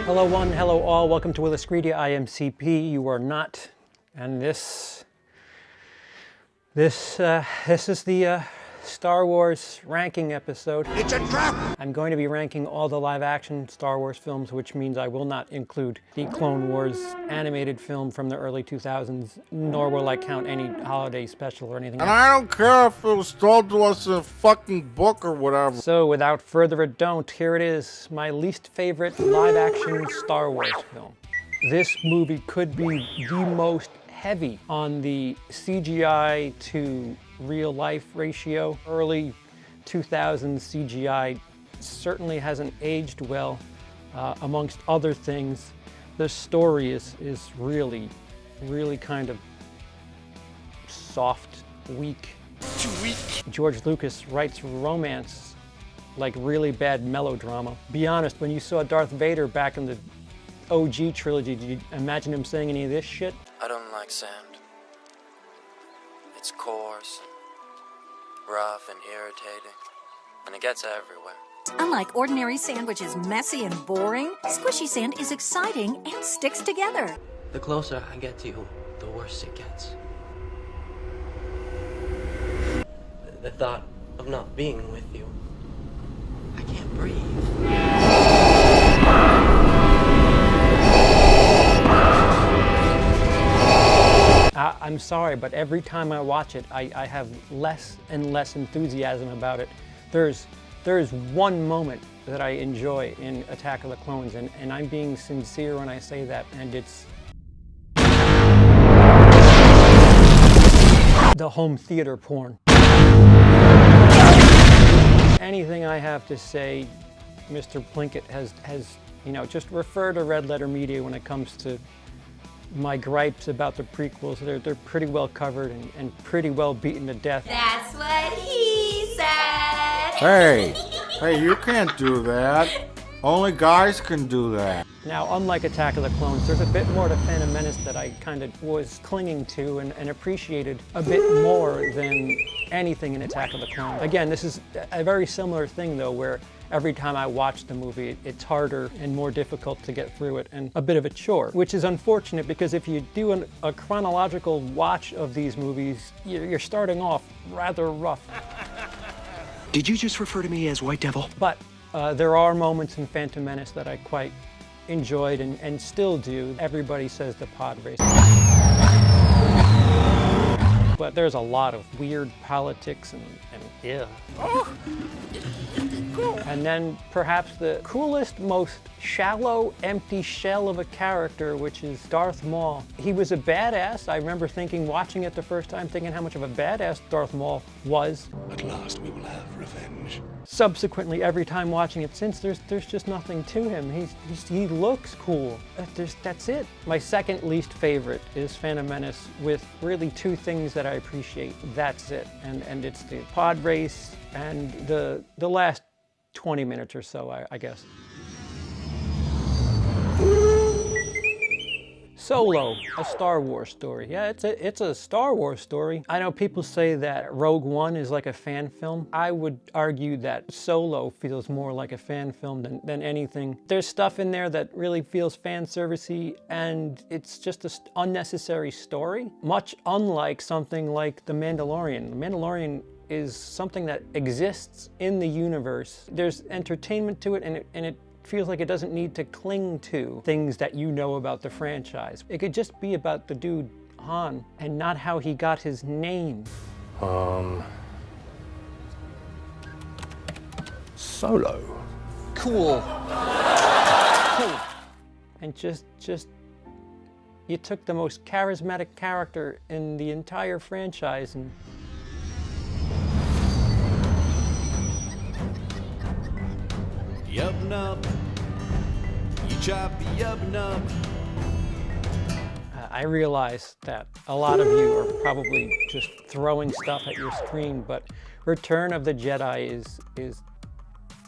Hello one, hello all, welcome to WILIscredia. I am CP, you are not, and this is the Star Wars ranking episode. It's a trap! I'm going to be ranking all the live-action Star Wars films, which means I will not include the Clone Wars animated film from the early 2000s, nor will I count any holiday special or anything And else. I don't care if it was told to us in a fucking book or whatever. So without further ado, here it is, my least favorite live-action Star Wars film. This movie could be the most heavy on the CGI to real life ratio. Early 2000s CGI certainly hasn't aged well. Amongst other things, the story is really kind of soft, weak. Too weak. George Lucas writes romance like really bad melodrama. Be honest, when you saw Darth Vader back in the OG trilogy, did you imagine him saying any of this shit? I don't like sand. It's coarse, and rough and irritating, and it gets everywhere. Unlike ordinary sand, which is messy and boring, squishy sand is exciting and sticks together. The closer I get to you, the worse it gets. The thought of not being with you, I can't breathe. I'm sorry, but every time I watch it, I have less and less enthusiasm about it. There's one moment that I enjoy in Attack of the Clones, and I'm being sincere when I say that, and it's the home theater porn. Anything I have to say, Mr. Plinkett has just refer to Red Letter Media when it comes to my gripes about the prequels. They're pretty well covered and pretty well beaten to death. That's what he said. Hey, you can't do that. Only guys can do that. Now, unlike Attack of the Clones, there's a bit more to Phantom Menace that I kind of was clinging to and appreciated a bit more than anything in Attack of the Clones. Again, this is a very similar thing, though, where every time I watch the movie, it's harder and more difficult to get through it, and a bit of a chore, which is unfortunate because if you do a chronological watch of these movies, you're starting off rather rough. Did you just refer to me as White Devil? But there are moments in Phantom Menace that I quite enjoyed and still do. Everybody says the pod race. But there's a lot of weird politics and yeah. And then perhaps the coolest, most shallow, empty shell of a character, which is Darth Maul. He was a badass. I remember watching it the first time, thinking how much of a badass Darth Maul was. At last we will have revenge. Subsequently, every time watching it since, there's just nothing to him. He looks cool. That's it. My second least favorite is Phantom Menace, with really two things that I appreciate. That's it. And it's the pod race and the last 20 minutes or so, I guess. Solo, a Star Wars story. Yeah, it's a Star Wars story. I know people say that Rogue One is like a fan film. I would argue that Solo feels more like a fan film than anything. There's stuff in there that really feels fan servicey, and it's just an unnecessary story, much unlike something like The Mandalorian. The Mandalorian is something that exists in the universe. There's entertainment to it, and it feels like it doesn't need to cling to things that you know about the franchise. It could just be about the dude Han and not how he got his name. Solo. Cool. Cool. And just you took the most charismatic character in the entire franchise and Yup nub, you choppy yup nub. I realize that a lot of you are probably just throwing stuff at your screen, but Return of the Jedi is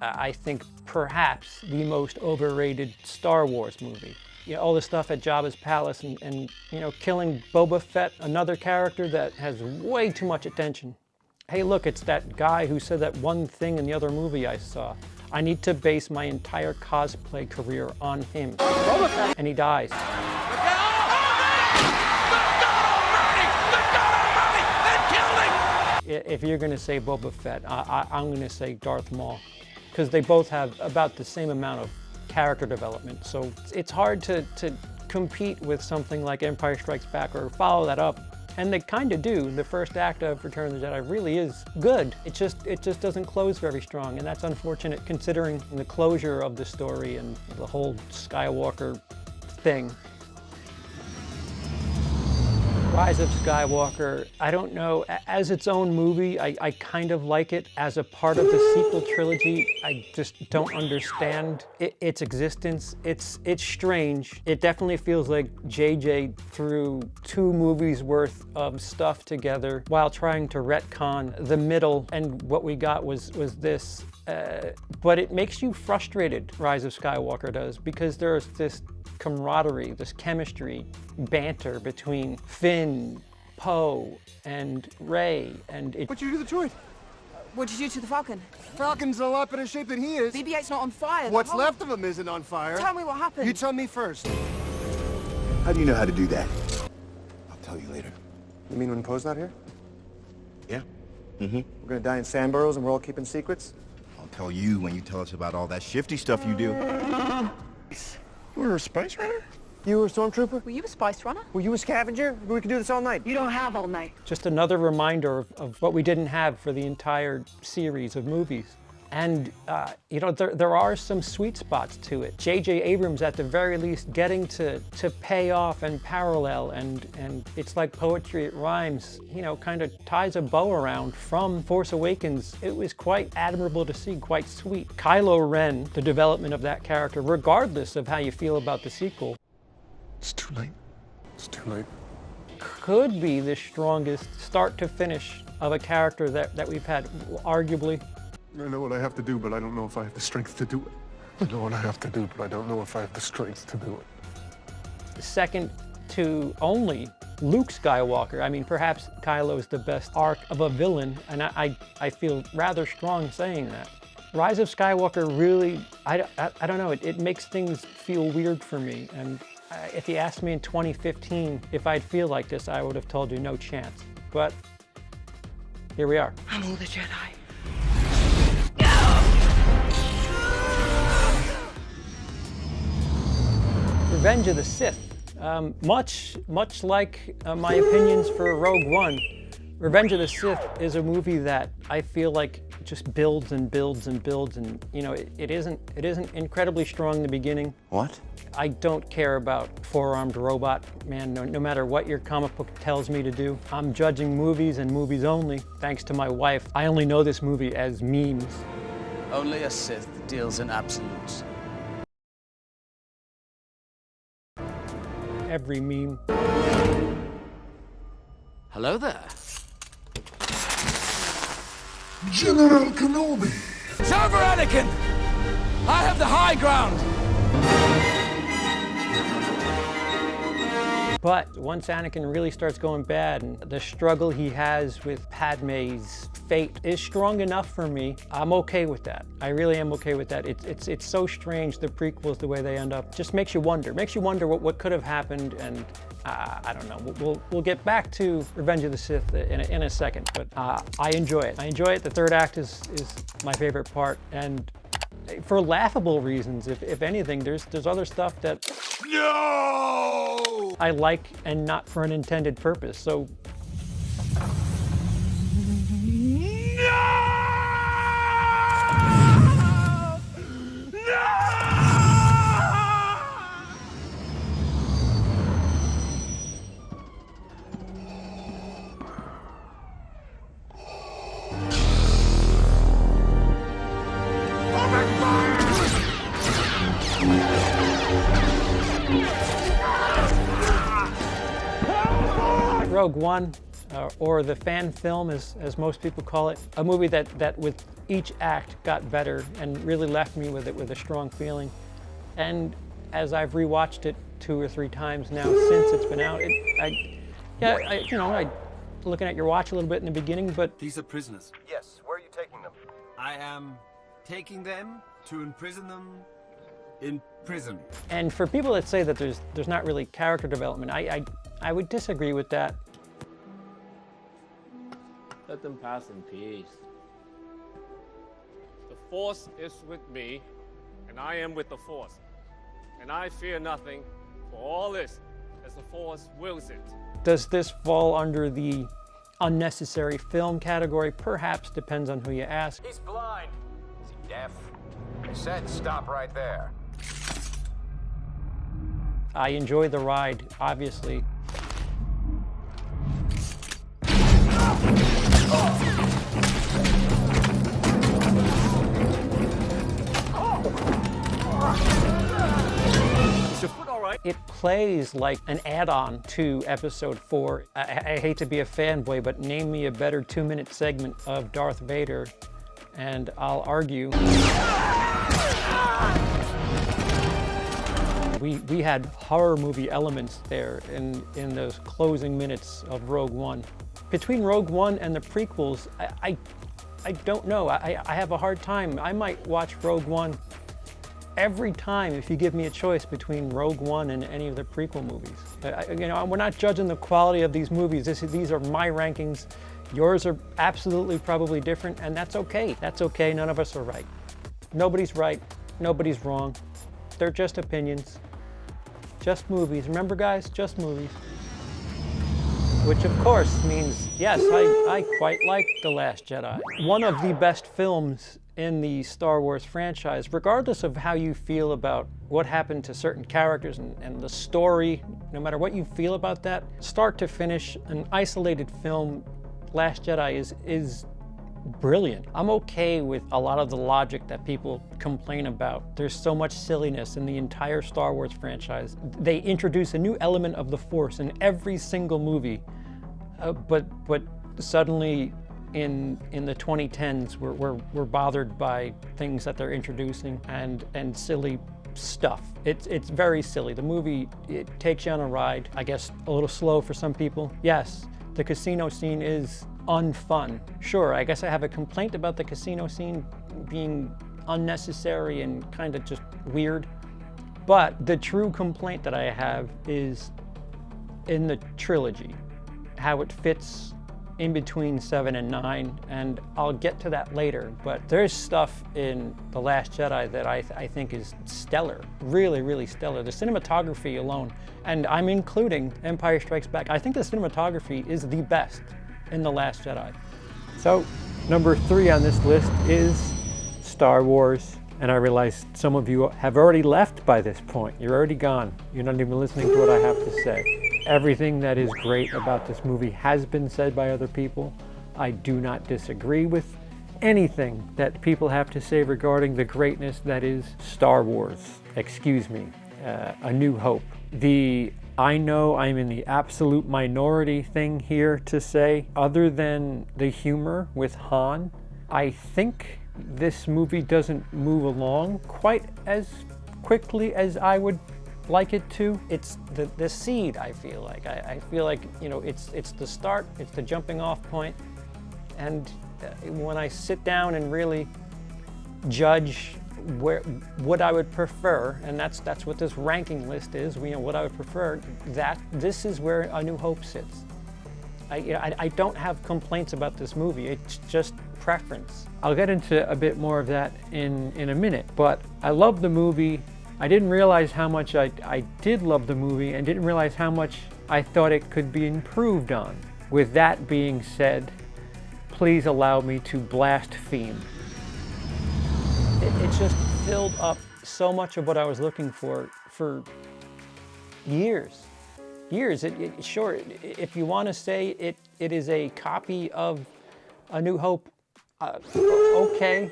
I think, perhaps the most overrated Star Wars movie. You know, all the stuff at Jabba's palace and you know, killing Boba Fett, another character that has way too much attention. Hey look, it's that guy who said that one thing in the other movie I saw. I need to base my entire cosplay career on him. And he dies. If you're going to say Boba Fett, I'm going to say Darth Maul, because they both have about the same amount of character development. So it's hard to compete with something like Empire Strikes Back or follow that up. And they kind of do. The first act of Return of the Jedi really is good. It just doesn't close very strong, and that's unfortunate considering the closure of the story and the whole Skywalker thing. Rise of Skywalker, I don't know, as its own movie, I kind of like it. As a part of the sequel trilogy, I just don't understand its existence. It's strange. It definitely feels like JJ threw 2 movies worth of stuff together while trying to retcon the middle, and what we got was this. But it makes you frustrated, Rise of Skywalker does, because there's this camaraderie, this chemistry, banter between Finn, Poe, and Rey, and it... What'd you do to the droid? What'd you do to the Falcon? Falcon's in a lot better shape than he is. BB-8's not on fire. What's left of him isn't on fire. Tell me what happened. You tell me first. How do you know how to do that? I'll tell you later. You mean when Poe's not here? Yeah. We're gonna die in sand burrows and we're all keeping secrets? I'll tell you when you tell us about all that shifty stuff you do. You were a spice runner? You were a stormtrooper? Were you a spice runner? Were you a scavenger? We could do this all night. You don't have all night. Just another reminder of what we didn't have for the entire series of movies. And, you know, there are some sweet spots to it. J.J. Abrams, at the very least, getting to pay off and parallel, and it's like poetry, it rhymes, you know, kind of ties a bow around from Force Awakens. It was quite admirable to see, quite sweet. Kylo Ren, the development of that character, regardless of how you feel about the sequel, It's too late. It's too late. could be the strongest start to finish of a character that we've had, arguably. I know what I have to do, but I don't know if I have the strength to do it. I know what I have to do, but I don't know if I have the strength to do it. Second to only Luke Skywalker. I mean, perhaps Kylo is the best arc of a villain, and I feel rather strong saying that. Rise of Skywalker really, I don't know, it makes things feel weird for me. And if you asked me in 2015 if I'd feel like this, I would have told you no chance. But here we are. I'm all the Jedi. Revenge of the Sith. Much like my opinions for Rogue One, Revenge of the Sith is a movie that I feel like just builds and builds and builds, and you know, it isn't incredibly strong in the beginning. What? I don't care about four-armed robot man, no matter what your comic book tells me to do. I'm judging movies and movies only, thanks to my wife. I only know this movie as memes. Only a Sith deals in absolutes. Every meme. Hello there. General Kenobi! It's over, Anakin! I have the high ground! But once Anakin really starts going bad, and the struggle he has with Padme's fate is strong enough for me, I'm okay with that. I really am okay with that. It's so strange, the prequels, the way they end up. Just makes you wonder what could have happened, and I don't know. We'll get back to Revenge of the Sith in a second, but I enjoy it. I enjoy it. The third act is my favorite part, and for laughable reasons, if anything, there's other stuff that I like, and not for an intended purpose. So Rogue One, or the fan film, as most people call it, a movie that with each act got better and really left me with a strong feeling. And as I've rewatched it 2 or 3 times now since it's been out, I looking at your watch a little bit in the beginning, but These are prisoners. Yes, where are you taking them? I am taking them To imprison them in prison. And for people that say that there's not really character development, I would disagree with that. Let them pass in peace. The Force is with me, and I am with the Force. And I fear nothing, for all is as the Force wills it. Does this fall under the unnecessary film category? Perhaps, depends on who you ask. He's blind. Is he deaf? I said stop right there. I enjoy the ride, obviously. It plays like an add-on to Episode 4. I hate to be a fanboy, but name me a better 2-minute segment of Darth Vader, and I'll argue. We had horror movie elements there in those closing minutes of Rogue One. Between Rogue One and the prequels, I don't know. I have a hard time. I might watch Rogue One every time if you give me a choice between Rogue One and any of the prequel movies. You know, we're not judging the quality of these movies. These are my rankings. Yours are absolutely probably different, and that's okay. That's okay. None of us are right. Nobody's right. Nobody's wrong. They're just opinions. Just movies. Remember, guys? Just movies. Which, of course, means, yes, I quite like The Last Jedi. One of the best films in the Star Wars franchise, regardless of how you feel about what happened to certain characters and the story, no matter what you feel about that, start to finish, an isolated film, Last Jedi is brilliant. I'm okay with a lot of the logic that people complain about. There's so much silliness in the entire Star Wars franchise. They introduce a new element of the Force in every single movie, but suddenly in the 2010s, we're bothered by things that they're introducing and silly stuff. It's very silly. The movie, it takes you on a ride. I guess a little slow for some people. Yes, the casino scene is unfun. Sure, I guess I have a complaint about the casino scene being unnecessary and kind of just weird. But the true complaint that I have is in the trilogy, how it fits in between 7 and 9, and I'll get to that later, but there's stuff in The Last Jedi that I think is stellar, really, really stellar. The cinematography alone, and I'm including Empire Strikes Back, I think the cinematography is the best in The Last Jedi. So, number 3 on this list is Star Wars, and I realize some of you have already left by this point. You're already gone. You're not even listening to what I have to say. Everything that is great about this movie has been said by other people. I do not disagree with anything that people have to say regarding the greatness that is Star Wars. Excuse me, A New Hope. I know I'm in the absolute minority thing here to say, other than the humor with Han, I think this movie doesn't move along quite as quickly as I would like it to. It's the seed, I feel like. I feel like, you know, it's the start, it's the jumping off point, and when I sit down and really judge what I would prefer, and that's what this ranking list is, you know, what I would prefer, this is where A New Hope sits. I don't have complaints about this movie, it's just preference. I'll get into a bit more of that in a minute, but I love the movie. I didn't realize how much I did love the movie, and didn't realize how much I thought it could be improved on. With that being said, please allow me to blaspheme. It just filled up so much of what I was looking for years. Sure, if you want to say it is a copy of A New Hope, okay.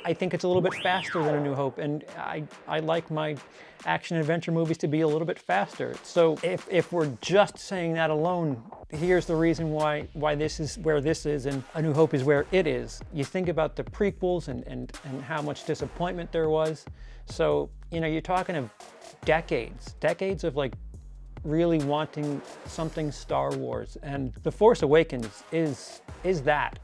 I think it's a little bit faster than A New Hope, and I like my action adventure movies to be a little bit faster. So if we're just saying that alone, here's the reason why this is where this is and A New Hope is where it is. You think about the prequels and how much disappointment there was. So, you know, you're talking of decades of like really wanting something Star Wars, and The Force Awakens is that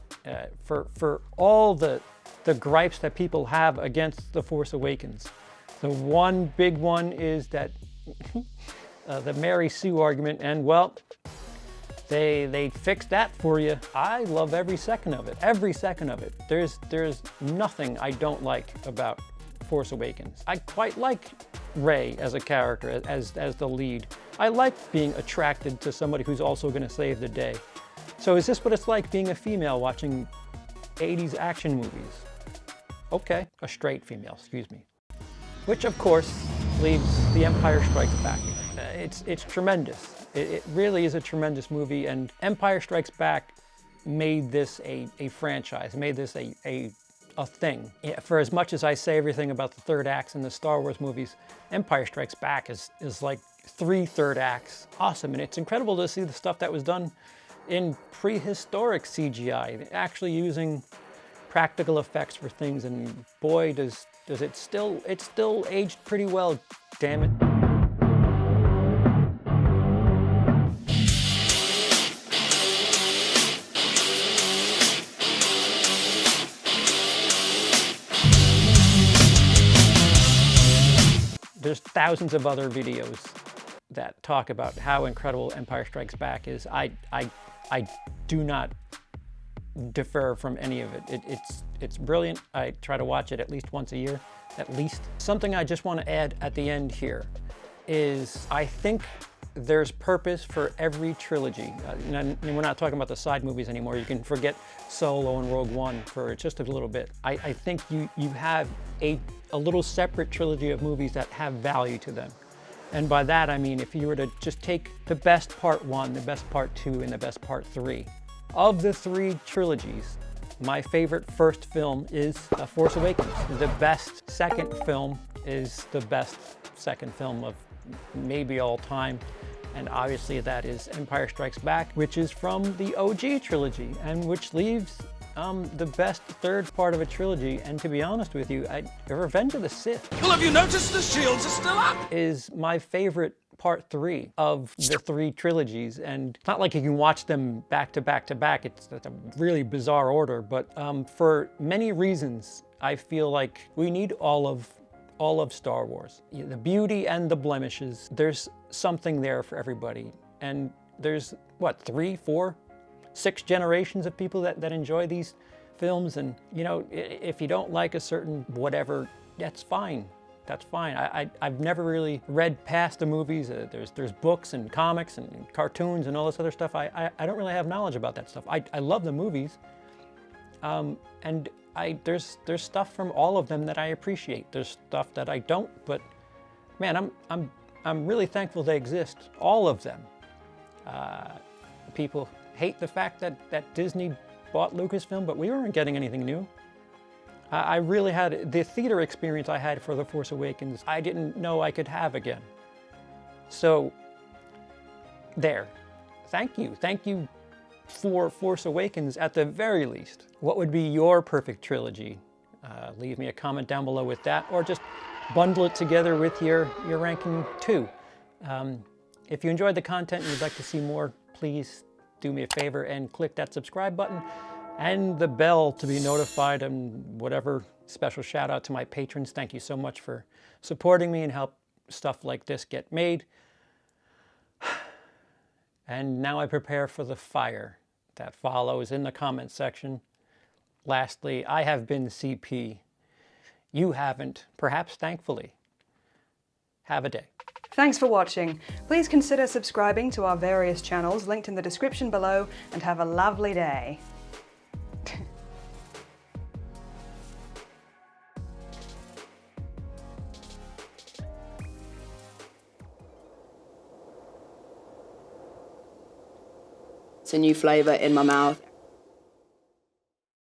for all the the gripes that people have against The Force Awakens. The one big one is that the Mary Sue argument, and well, they fixed that for you. I love every second of it. Every second of it. There's nothing I don't like about Force Awakens. I quite like Rey as a character, as the lead. I like being attracted to somebody who's also going to save the day. So is this what it's like being a female watching 80s action movies? Okay, a straight female, excuse me. Which of course leaves The Empire Strikes Back. It's tremendous. It really is a tremendous movie, and Empire Strikes Back made this a franchise, made this a thing. For as much as I say everything about the third acts in the Star Wars movies, Empire Strikes Back is like 3 third acts. Awesome, and it's incredible to see the stuff that was done in prehistoric CGI, actually using practical effects for things, and boy, does it still aged pretty well, damn it. There's thousands of other videos that talk about how incredible Empire Strikes Back is. I do not defer from any of it. It's brilliant. I try to watch it at least once a year, at least. Something I just want to add at the end here is I think there's purpose for every trilogy. We're not talking about the side movies anymore. You can forget Solo and Rogue One for just a little bit. I think you have a little separate trilogy of movies that have value to them. And by that I mean if you were to just take the best part 1, the best part 2, and the best part 3. Of the 3 trilogies, my favorite first film is Force Awakens. The best second film is the best second film of maybe all time. And obviously that is Empire Strikes Back, which is from the OG trilogy, and which leaves the best third part of a trilogy. And to be honest with you, Revenge of the Sith. Well, have you noticed the shields are still up? Is my favorite part 3 of the 3 trilogies, and it's not like you can watch them back to back to back. It's a really bizarre order, but for many reasons, I feel like we need all of Star Wars. The beauty and the blemishes, there's something there for everybody. And there's, what, 3, 4, 6 generations of people that enjoy these films, and you know, if you don't like a certain whatever, that's fine. That's fine. I've never really read past the movies. There's books and comics and cartoons and all this other stuff. I don't really have knowledge about that stuff. I love the movies, and there's stuff from all of them that I appreciate. There's stuff that I don't, but man, I'm really thankful they exist. All of them. People hate the fact that Disney bought Lucasfilm, but we weren't getting anything new. I really had the theater experience I had for The Force Awakens, I didn't know I could have again. So, there. Thank you. Thank you for Force Awakens at the very least. What would be your perfect trilogy? Leave me a comment down below with that, or just bundle it together with your ranking too. If you enjoyed the content and you'd like to see more, please do me a favor and click that subscribe button and the bell to be notified, and whatever. Special shout out to my patrons. Thank you so much for supporting me and help stuff like this get made. And now I prepare for the fire that follows in the comment section. Lastly, I have been CP. You haven't, perhaps thankfully. Have a day. Thanks for watching. Please consider subscribing to our various channels linked in the description below, and have a lovely day. It's a new flavour in my mouth.